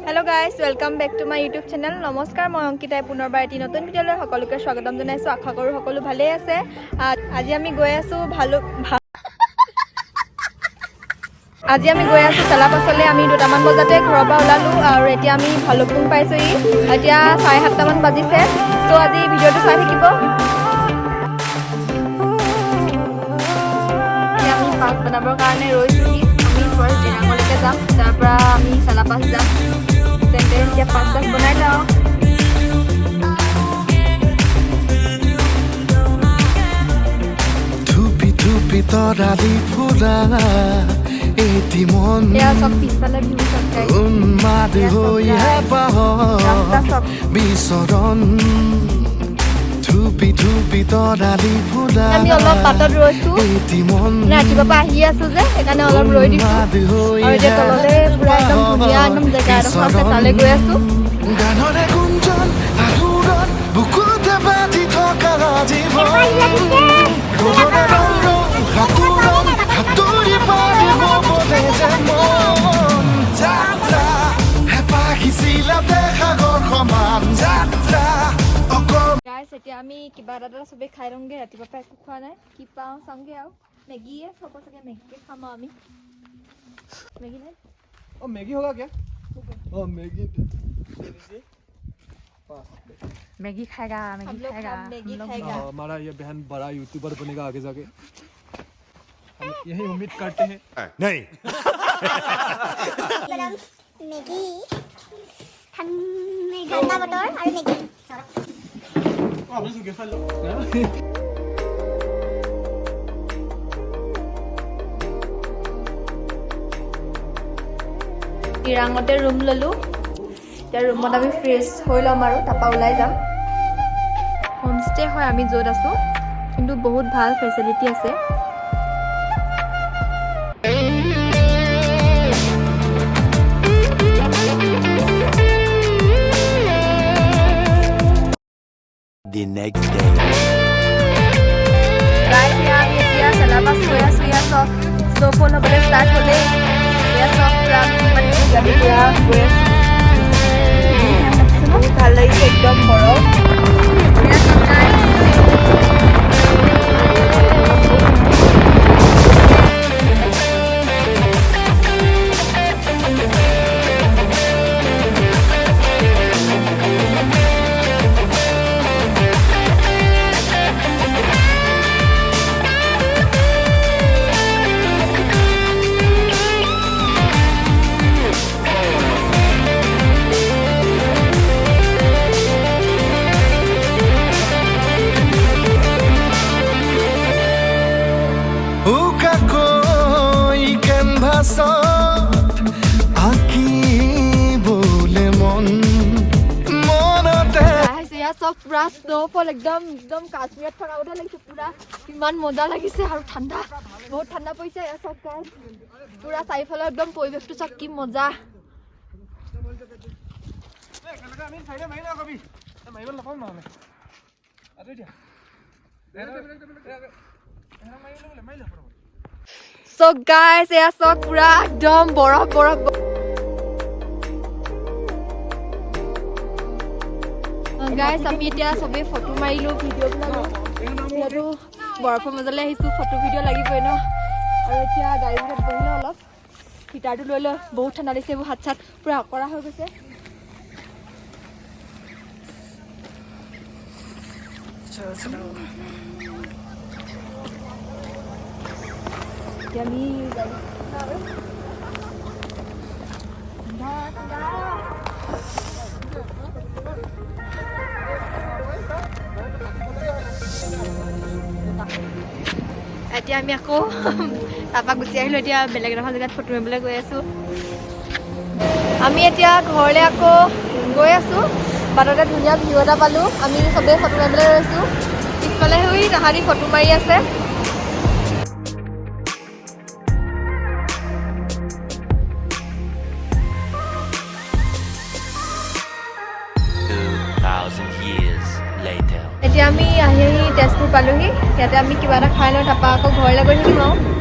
hello guys welcome back to my YouTube channel नमस्कार मैं अंकिताई पुनर्बार eighty नतुन भिडिओলৈ সকলোকে স্বাগতম জনাইছো আশা কৰো সকলো ভালেই আছে আজি আমি গৈ আছো চেলাপাছলৈ আমি 2টামান বজাতে ঘৰৰ পৰা ওলালো আৰু এতিয়া আমি ভালুকপুং পাইছোহি এতিয়া 7:30 মান বাজিছে তো আজি ভিডিওটো চাই থাকিব আমি পাঁচ বনাবৰ কাৰণে ৰৈছোহি আমি ফাৰ্ষ্ট দিনালৈকে যাম তাৰ পৰা আমি চেলাপাছ যাম এতিয়া পাঁচ বনাই লওঁ ধুপি ধুপি তৰালি ফুৰা এটি মন উন্মাদ হৈহে বিচৰণ ধুপি ধুপি তৰালি ফুৰা আমি অলপ বাটত ৰৈছো এটি মন ৰাতিপুৱাৰ পৰা আহি আছো যে সেইকাৰণে অলপ ৰৈ দিছো আৰু এতিয়া তললৈ পুৰা একদম ধুনীয়া একদম জেগা এডোখৰ আছে তালৈ গৈ আছো গানৰে গুঞ্জন আহুৰত বুকুতে বাজি থকা জীৱন ৰ'দৰে ৰং ৰং সাঁতুৰি পাৰিব বোলে যে মন যাত্ৰা হেঁপাহিছিলা সাগৰ সমান যাত্ৰা গাইছ এতিয়া আমি কিবা এটা চবেই খাই লওঁগে ৰাতিপুৱাৰ পৰা একো খোৱা নাই কি পাওঁ চাওঁগে আৰু মেগীয়ে চব চাগে মেগীকে খাম আৰু আমি মেগী নাই ओ मैगी होगा क्या ओ मैगी मैगी खाएगा हमारा ये बहन बड़ा यूट्यूबर बनेगा आगे जाके हम यही उम्मीद करते हैं नहीं मैगी ठंडा बटर और मैगी ইৰাঙতে ৰুম ললো এতিয়া ৰুমত আমি ফ্ৰেছ হৈ ল'ম আৰু তাৰপৰা ওলাই যাম হোমষ্টে হয় আমি য'ত আছো কিন্তু বহুত ভাল ফেচিলিটি আছে The next day গাইছ আমি এতিয়া চেলাপাছ গৈ আছো ইয়াত চব স্ন'ফল হ'বলৈ ষ্টাৰ্ট হ'লেই ইয়াত চব পুৰা মানে গাড়ী পুৰা গৈ আছো ভাল লাগিছে একদম বৰফ ইয়াত চব নাই চব পুৰা স্ন'ফল একদম কাশ্মীৰত থকা কথা লাগিছে পুৰা ইমান মজা লাগিছে আৰু ঠাণ্ডা বহুত ঠাণ্ডা পৰিছে ইয়াত চব গাইছ পুৰা চাৰিওফালে একদম পৰিৱেশটো চব কি মজা চব গাইছ এয়া চব পুৰা একদম বৰফ গাইছ আমি এতিয়া চবেই ফটো মাৰিলোঁ ভিডিঅ' বনালোঁ যিহেতু বৰফৰ মাজলৈ আহিছোঁ ফটো ভিডিঅ' লাগিবই ন আৰু এতিয়া গাড়ী ভিতৰত বহিলোঁ অলপ হিটাৰটো লৈ লৈ বহুত ঠাণ্ডা দিছে এইবোৰ হাত চাত পূৰা অকৰা হৈ গৈছে এতিয়া আমি এতিয়া আমি আকৌ তাৰপৰা গুচি আহিলোঁ এতিয়া বেলেগ এডোখৰ জেগাত ফটো মাৰিবলৈ গৈ আছোঁ আমি এতিয়া ঘৰলৈ আকৌ গৈ আছোঁ বাটতে ধুনীয়া ভিউ এটা পালোঁ আমি চবেই ফটো মাৰিবলৈ ৰৈছোঁ পিছফালে হৈ তাহাঁতি ফটো মাৰি আছে এতিয়া আমি আহি তেজপুৰ পালোহি ইয়াতে আমি কিবা এটা খাই লওঁ তাৰপৰা আকৌ ঘৰলৈ গৈ থাকিম আৰু